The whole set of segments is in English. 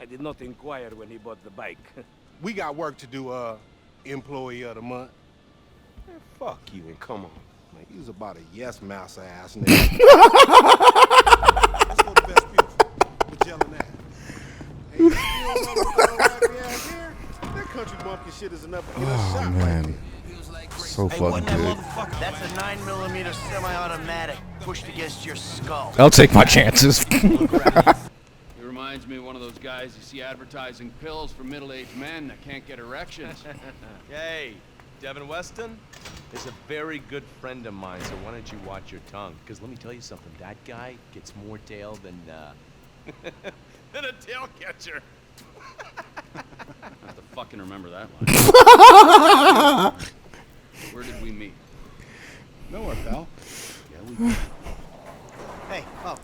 I did not inquire when he bought the bike. We got work to do, employee of the month. Man, fuck you and come on. Man, you was about a yes mouse ass nigga. Let's go to Best Beautiful. Magellan Ave. Hey, you don't know what's going on right here? That country bumpkin shit is enough to get us shot man. right So Hey, fucking wasn't that good. motherfucker? That's a 9mm semi-automatic pushed against your skull. I'll take my chances. He reminds me of one of those guys you see advertising pills for middle-aged men that can't get erections. Hey, Devin Weston is a very good friend of mine, so why don't you watch your tongue? Because let me tell you something, that guy gets more tail than, than a tail catcher. I have to fucking remember that line. Where did we meet? Nowhere, pal. Yeah, we Hey, what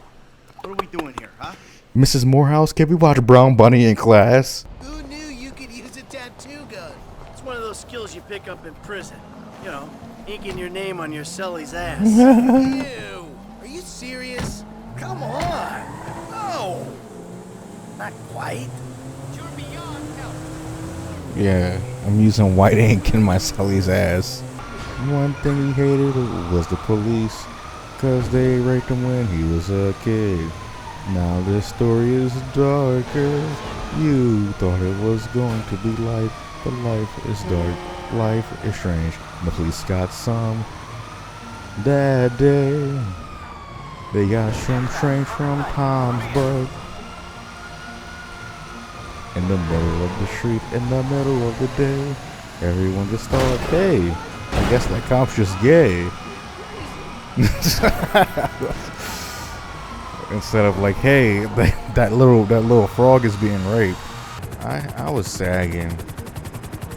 are we doing here, huh? Mrs. Morehouse, can we watch Brown Bunny in class? Who knew you could use a tattoo gun? It's one of those skills you pick up in prison. You know, inking your name on your cellie's ass. Ew! Are you serious? Come on! No! Not quite. You're beyond help. Yeah, I'm using white ink in my Sully's ass. One thing he hated was the police, cause they raped him when he was a kid. Now this story is darker. You thought it was going to be light, but life is dark. Life is strange. The police got some that day. They got some strange from Tom's butt. In the middle of the street, in the middle of the day, everyone just thought, hey, I guess that cop's just gay. Instead of like, hey, that little frog is being raped. I was sagging,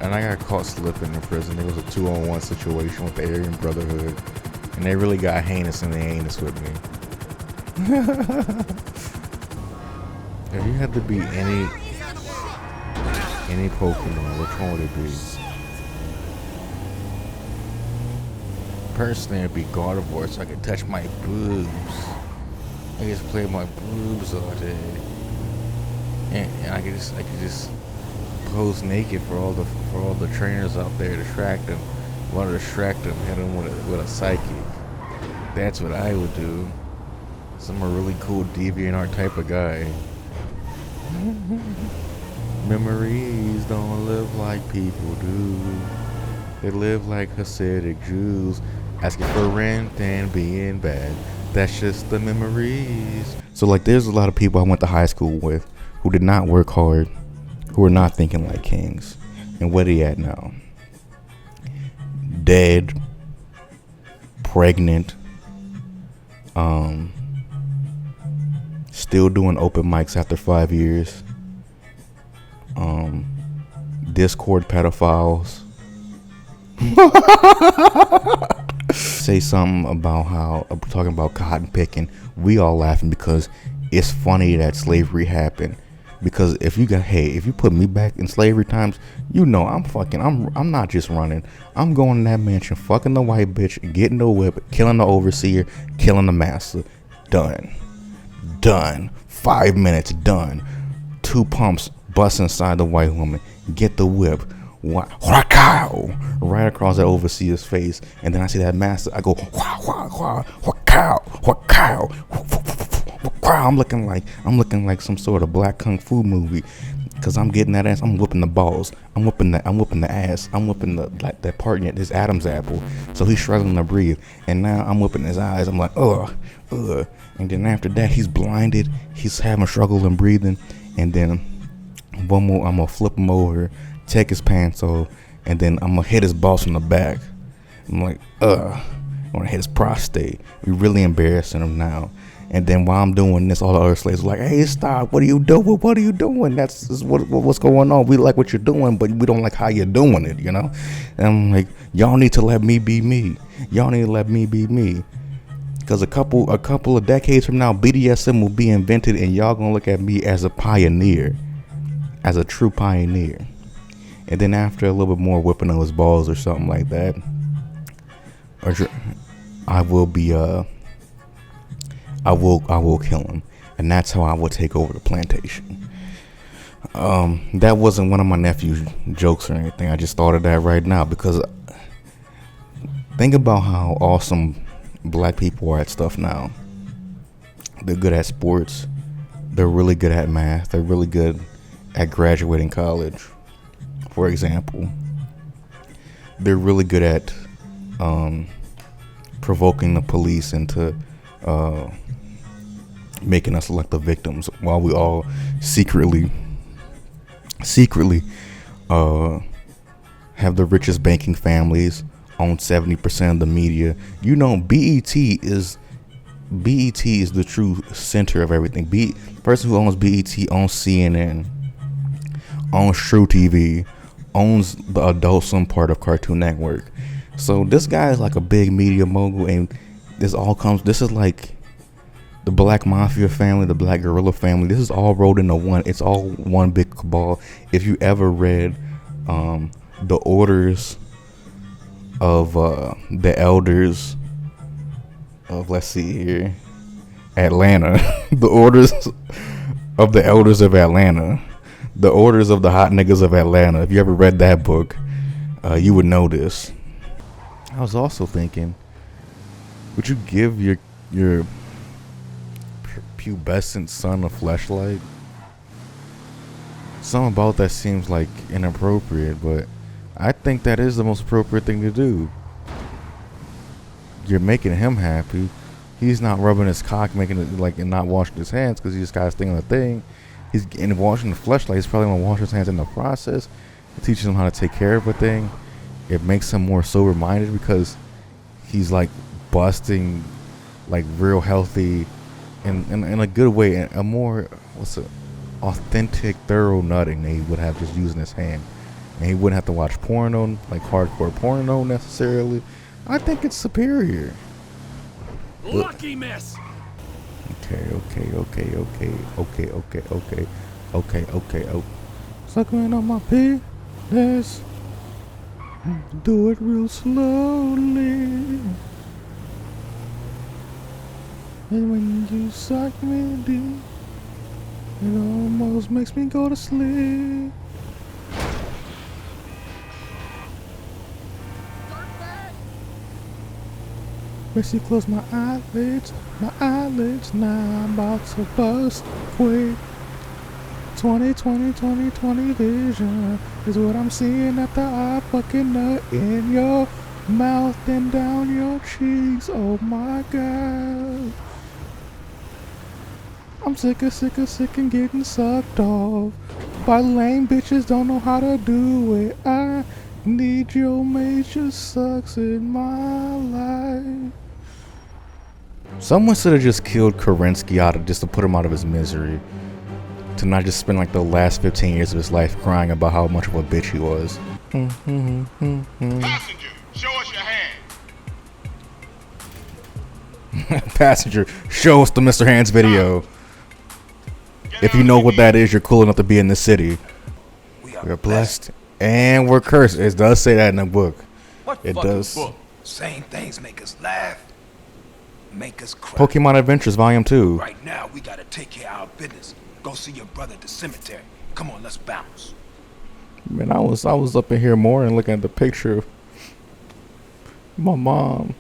and I got caught slipping in prison. It was a 2-on-1 situation with the Aryan Brotherhood, and they really got heinous in the anus with me. If you had to be any Pokemon, which one would it be? Personally, it'd be Gardevoir, so I could touch my boobs. I just play my boobs all day, and I could just pose naked for all the trainers out there to distract them. Want to distract them, hit them with a psychic. That's what I would do. So I'm a really cool DeviantArt type of guy. Memories don't live like people do. They live like Hasidic Jews, asking for rent and being bad. That's just the memories. So like, there's a lot of people I went to high school with who did not work hard, who are not thinking like kings. And where they at now? Dead, pregnant, still doing open mics after 5 years. Discord pedophiles. Say something about how talking about cotton picking. We all laughing because it's funny that slavery happened. Because if you put me back in slavery times, you know I'm not just running. I'm going in that mansion, fucking the white bitch, getting the whip, killing the overseer, killing the master. Done. 5 minutes, done. 2 pumps, bust inside the white woman, get the whip, right across that overseer's face, and then I see that master. I go, I'm looking like some sort of black kung fu movie, cause I'm getting that ass. I'm whipping the balls. I'm whipping the ass. I'm whipping that part in his Adam's apple. So he's struggling to breathe, and now I'm whipping his eyes. I'm like, ugh. And then after that, he's blinded. He's having trouble in breathing, and then one more, I'm gonna flip him over, take his pants off, and then I'm gonna hit his boss in the back. I'm like, I'm gonna hit his prostate. We really embarrassing him now. And then while I'm doing this, all the other slaves are like, hey, stop, what are you doing? What are you doing? That's what's going on. We like what you're doing, but we don't like how you're doing it, you know? And I'm like, y'all need to let me be me. Y'all need to let me be me. Because a couple of decades from now, BDSM will be invented, and y'all gonna look at me as a pioneer. As a true pioneer. And then after a little bit more whipping on his balls or something like that, I will kill him, and that's how I will take over the plantation. That wasn't one of my nephew's jokes or anything. I just thought of that right now because think about how awesome black people are at stuff now. They're good at sports. They're really good at math. They're really good at graduating college, for example. They're really good at provoking the police into making us look the victims while we all secretly have the richest banking families, own 70% of the media. You know, BET is the true center of everything. Person who owns BET owns CNN, owns True TV, owns the Adult Swim part of Cartoon Network. So this guy is like a big media mogul, and this is like the Black Mafia family, the Black Gorilla family. This is all rolled into one. It's all one big cabal. If you ever read the orders of the elders of, let's see here, Atlanta, the orders of the elders of Atlanta, the orders of the hot niggas of Atlanta. If you ever read that book, you would know this. I was also thinking, would you give your pubescent son a fleshlight? Something about that seems like inappropriate, but I think that is the most appropriate thing to do. You're making him happy. He's not rubbing his cock, making it like, and not washing his hands because he just got his thing on the thing. He's in washing the fleshlight. He's probably gonna wash his hands in the process. It teaches him how to take care of a thing. It makes him more sober-minded because he's like busting like real healthy in a good way, and a more authentic, thorough nutting than he would have just using his hand. And he wouldn't have to watch porno, like hardcore porno necessarily. I think it's superior. Lucky miss. Okay. Sucking on my penis. Do it real slowly. And when you suck me deep, it almost makes me go to sleep. Basically close my eyelids, now I'm about to bust quick. 20 vision is what I'm seeing after I fucking nut in your mouth and down your cheeks. Oh my god, I'm sick and getting sucked off by lame bitches, don't know how to do it. I need your major sucks in my life. Someone should have just killed Kerensky just to put him out of his misery. To not just spend like the last 15 years of his life crying about how much of a bitch he was. Passenger, show us your hand. Passenger, show us the Mr. Hands video. If you know what that is, you're cool enough to be in this city. We're blessed and we're cursed. It does say that in the book. What It fucking does. book? Same things make us laugh, make us cry. Pokemon Adventures Volume 2. Right now, we gotta take care of our business. Go see your brother at the cemetery. Come on, let's bounce. Man, I was up in here more and looking at the picture of my mom.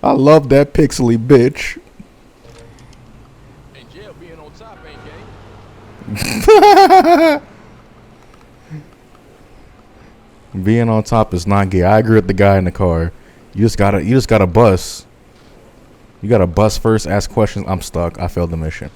I love that pixely bitch. In jail, being on top ain't gay. Being on top is not gay. I agree with the guy in the car. You just gotta bust. You gotta bust first, ask questions. I'm stuck. I failed the mission.